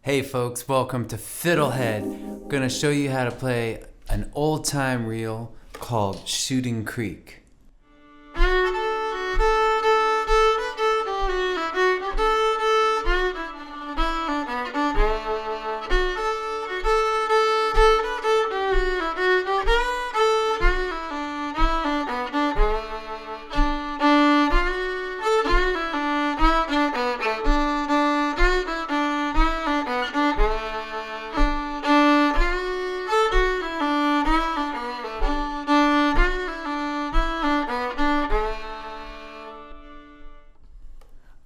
Hey folks, welcome to FiddleHed. I'm going to show you how to play an old time reel called Shooting Creek.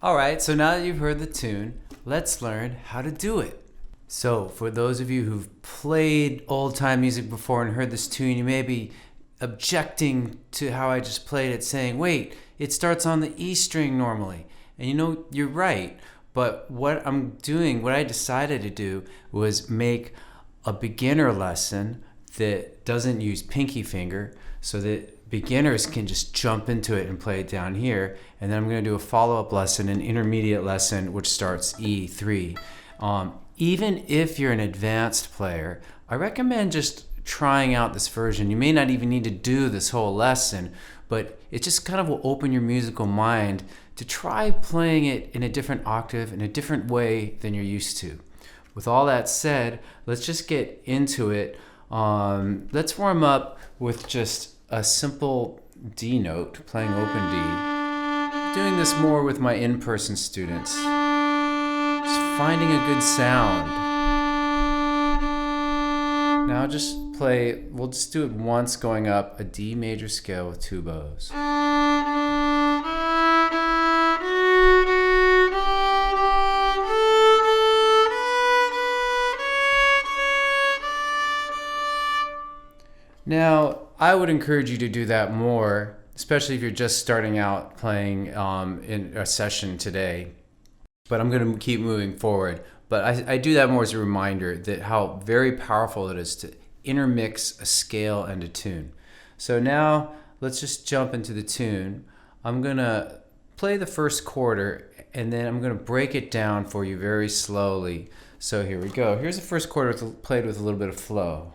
Alright, so now that you've heard the tune, let's learn how to do it. So, for those of you who've played old-time music before and heard this tune, you may be objecting to how I just played it, saying, wait, it starts on the E string normally. And you know, you're right, but what I decided to do was make a beginner lesson that doesn't use pinky finger, so that beginners can just jump into it and play it down here. And then I'm going to do a follow-up lesson, an intermediate lesson, which starts E3. Even if you're an advanced player, I recommend just trying out this version. You may not even need to do this whole lesson, but it just kind of will open your musical mind to try playing it in a different octave, in a different way than you're used to. With all that said, let's just get into it. Let's warm up with just a simple D note, playing open D. Doing this more with my in-person students. Just finding a good sound. Now just we'll just do it once going up a D major scale with two bows. Now, I would encourage you to do that more, especially if you're just starting out playing in a session today. But I'm going to keep moving forward. But I do that more as a reminder that how very powerful it is to intermix a scale and a tune. So now let's just jump into the tune. I'm going to play the first quarter and then I'm going to break it down for you very slowly. So here we go. Here's the first quarter played with a little bit of flow.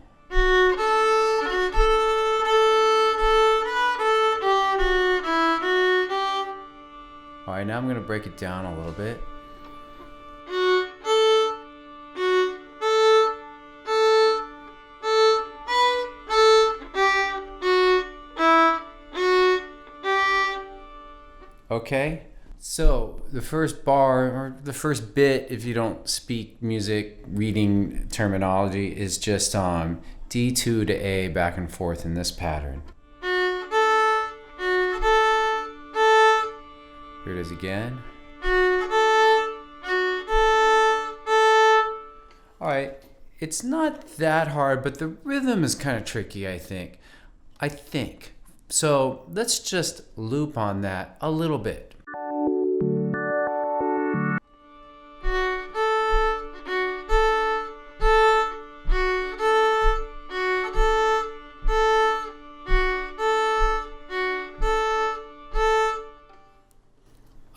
Alright, now I'm going to break it down a little bit. Okay, so the first bar, or the first bit, if you don't speak music reading terminology, is just D2 to A back and forth in this pattern. Here it is again. Alright, it's not that hard, but the rhythm is kind of tricky, I think. So let's just loop on that a little bit.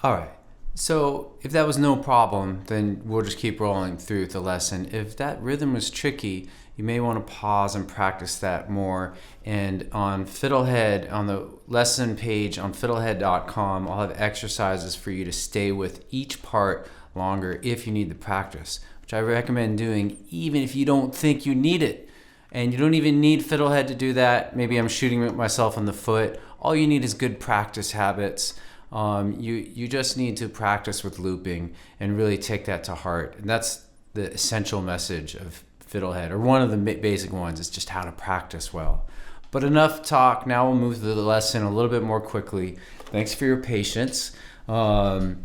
Alright, so if that was no problem, then we'll just keep rolling through the lesson. If that rhythm was tricky, you may want to pause and practice that more. And on FiddleHed, on the lesson page on fiddlehed.com, I'll have exercises for you to stay with each part longer if you need the practice, which I recommend doing even if you don't think you need it. And you don't even need FiddleHed to do that. Maybe I'm shooting myself in the foot. All you need is good practice habits. You just need to practice with looping and really take that to heart. And that's the essential message of FiddleHed, or one of the basic ones, is just how to practice well. But enough talk. Now we'll move to the lesson a little bit more quickly. Thanks for your patience and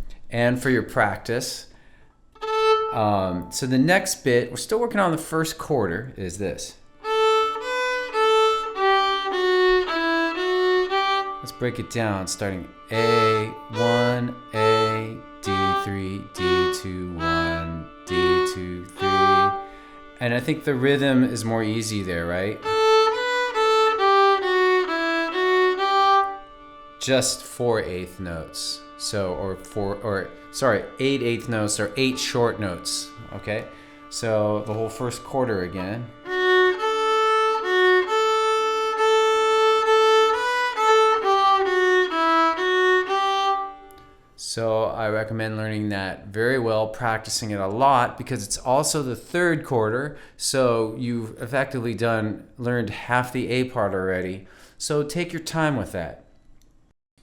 for your practice. So the next bit, we're still working on the first quarter, is this. Let's break it down, starting A1, A, D3, D2, 1, D2, 3. And I think the rhythm is more easy there, right? Just 4 eighth notes. So, 8 eighth notes or 8 short notes, okay? So the whole first quarter again. So I recommend learning that very well, practicing it a lot, because it's also the third quarter. So you've effectively learned half the A part already. So take your time with that.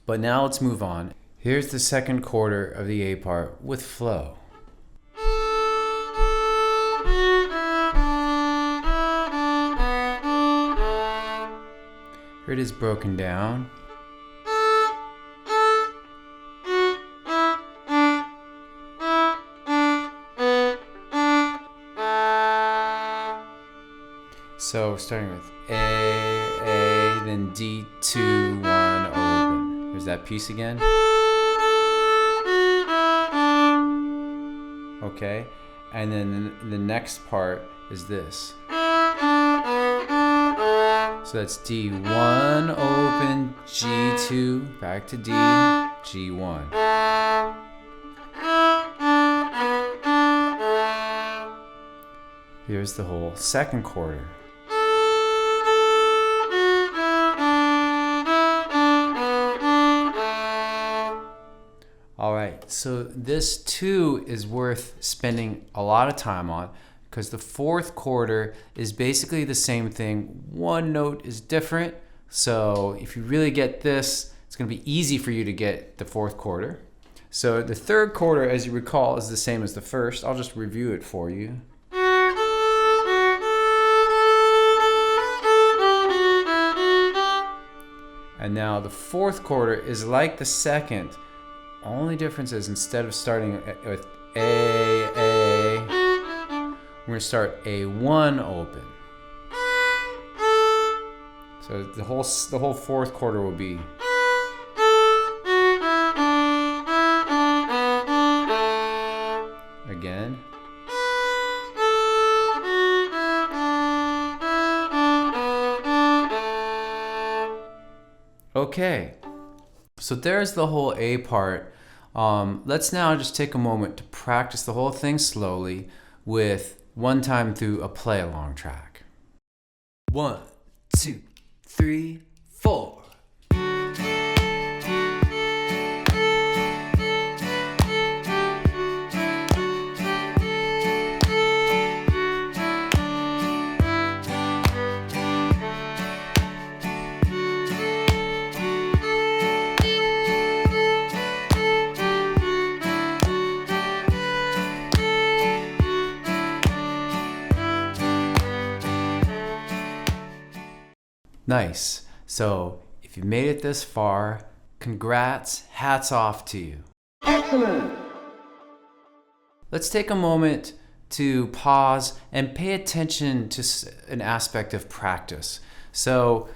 But now let's move on. Here's the second quarter of the A part with flow. Here it is broken down. So starting with A, then D, 2, 1, open. Here's that piece again. Okay, and then the next part is this. So that's D1, open, G2, back to D, G1. Here's the whole second quarter. All right, so this too is worth spending a lot of time on, because the fourth quarter is basically the same thing. One note is different. So if you really get this, it's going to be easy for you to get the fourth quarter. So the third quarter, as you recall, is the same as the first. I'll just review it for you. And now the fourth quarter is like the second. Only difference is, instead of starting with A, we're going to start A1 open. So the whole fourth quarter will be. Again. Okay, so there's the whole A part. Let's now just take a moment to practice the whole thing slowly with one time through a play-along track. 1, 2, 3, 4. Nice. So if you made it this far, congrats, hats off to you. Excellent. Let's take a moment to pause and pay attention to an aspect of practice. So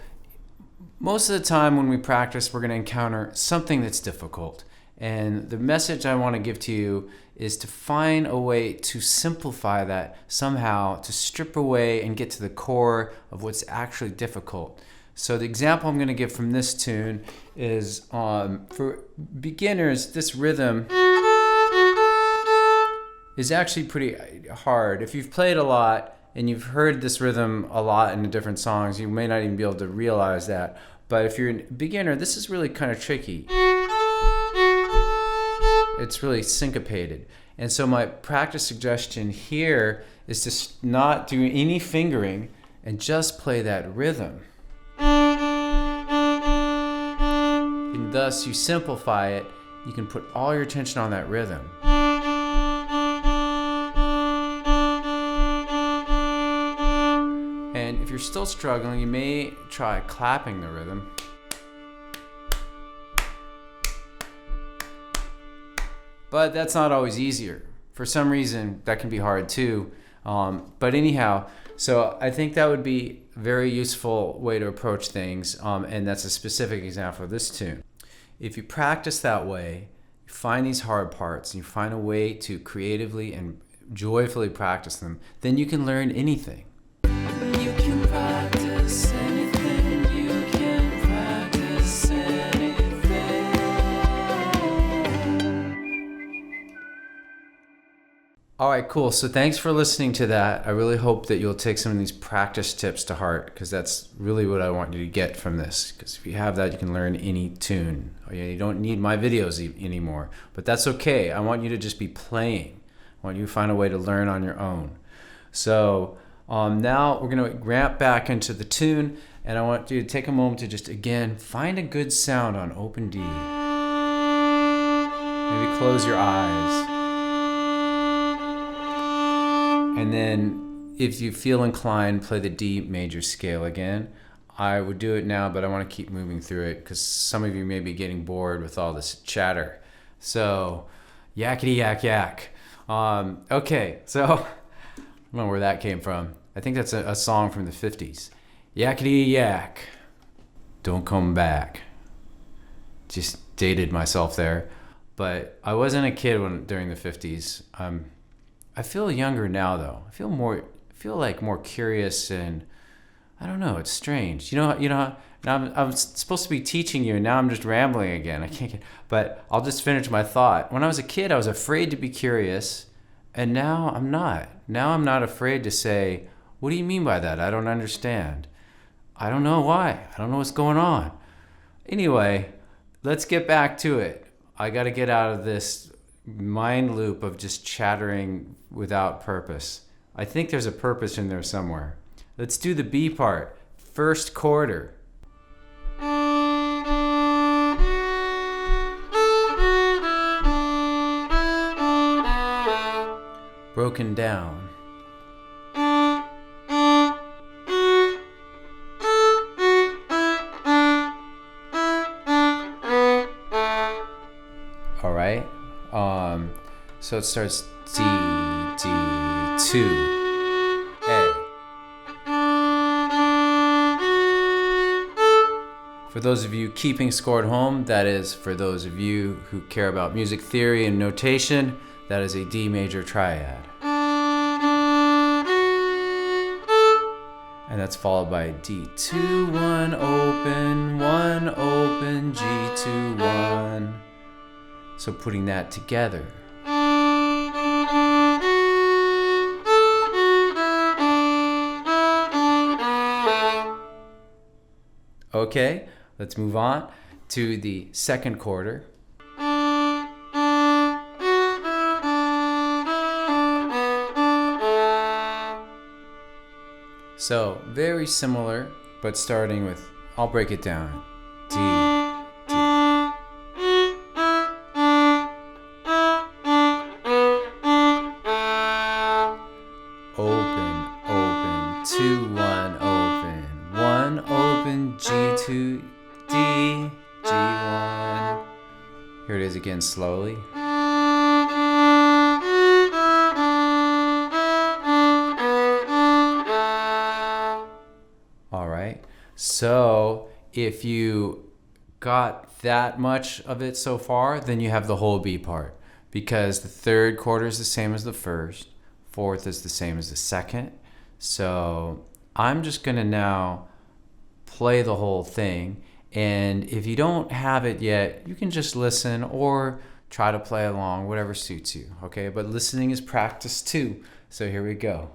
most of the time when we practice, we're going to encounter something that's difficult. And the message I want to give to you is to find a way to simplify that somehow, to strip away and get to the core of what's actually difficult. So the example I'm going to give from this tune is, for beginners, this rhythm is actually pretty hard. If you've played a lot and you've heard this rhythm a lot in different songs, you may not even be able to realize that. But if you're a beginner, this is really kind of tricky. It's really syncopated. And so my practice suggestion here is to not do any fingering and just play that rhythm. And thus you simplify it. You can put all your attention on that rhythm. And if you're still struggling, you may try clapping the rhythm. But that's not always easier. For some reason, that can be hard too. But anyhow, so I think that would be a very useful way to approach things. And that's a specific example of this tune. If you practice that way, you find these hard parts, and you find a way to creatively and joyfully practice them, then you can learn anything. You can practice anything. You can practice anything. All right, cool. So thanks for listening to that. I really hope that you'll take some of these practice tips to heart, because that's really what I want you to get from this. Because if you have that, you can learn any tune. You don't need my videos anymore, but that's okay. I want you to just be playing. I want you to find a way to learn on your own. So now we're going to ramp back into the tune, and I want you to take a moment to just, again, find a good sound on open D. Maybe close your eyes. And then if you feel inclined, play the D major scale again. I would do it now, but I want to keep moving through it because some of you may be getting bored with all this chatter. So, yakety yak yak. Okay, so I don't know where that came from. I think that's a song from the 50s. Yakety yak, don't come back. Just dated myself there. But I wasn't a kid during the 50s. I feel younger now, though. I feel like more curious, and I don't know. It's strange. Now I'm supposed to be teaching you, and now I'm just rambling again. I can't get. But I'll just finish my thought. When I was a kid, I was afraid to be curious, and now I'm not. Now I'm not afraid to say, "What do you mean by that? I don't understand. I don't know why. I don't know what's going on." Anyway, let's get back to it. I got to get out of this mind loop of just chattering without purpose. I think there's a purpose in there somewhere. Let's do the B part. First quarter. Broken down. All right. So it starts D, D, 2, A. For those of you keeping score at home, that is for those of you who care about music theory and notation, that is a D major triad. And that's followed by D2, 1 open, G2, 1. So putting that together. Okay, let's move on to the second quarter. So very similar, but starting with, I'll break it down. D, D. Open, 2, 1, open. 1 open, G2, D, G1. Here it is again slowly. All right. So if you got that much of it so far, then you have the whole B part, because the third quarter is the same as the first, fourth is the same as the second. So I'm just going to now play the whole thing, and if you don't have it yet, you can just listen or try to play along, whatever suits you, okay? But listening is practice too. So here we go.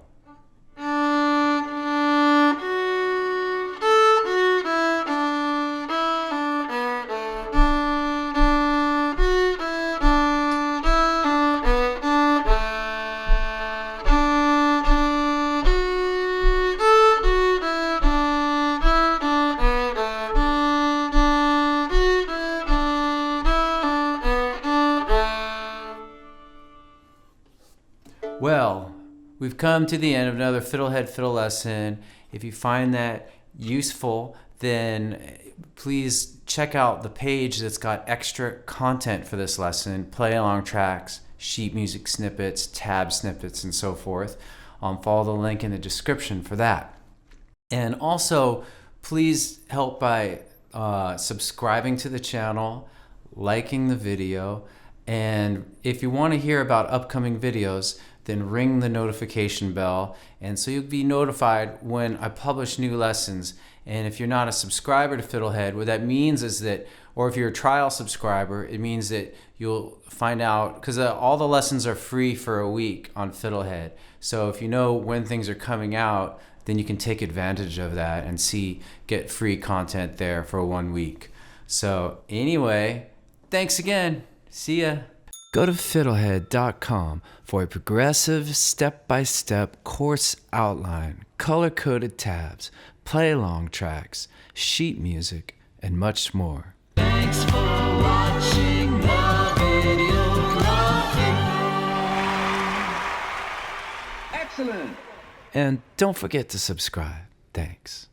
Well, we've come to the end of another FiddleHed fiddle lesson. If you find that useful, then please check out the page that's got extra content for this lesson, play along tracks, sheet music snippets, tab snippets, and so forth. Follow the link in the description for that. And also, please help by subscribing to the channel, liking the video, and if you want to hear about upcoming videos, then ring the notification bell, and so you'll be notified when I publish new lessons. And if you're not a subscriber to FiddleHed, what that means is that Or if you're a trial subscriber, it means that you'll find out, because all the lessons are free for a week on FiddleHed. So if you know when things are coming out, then you can take advantage of that and get free content there for 1 week. So anyway, thanks again. See ya. Go to fiddlehead.com for a progressive step-by-step course outline, color-coded tabs, play-along tracks, sheet music, and much more. Thanks for watching the video. Excellent. And don't forget to subscribe. Thanks.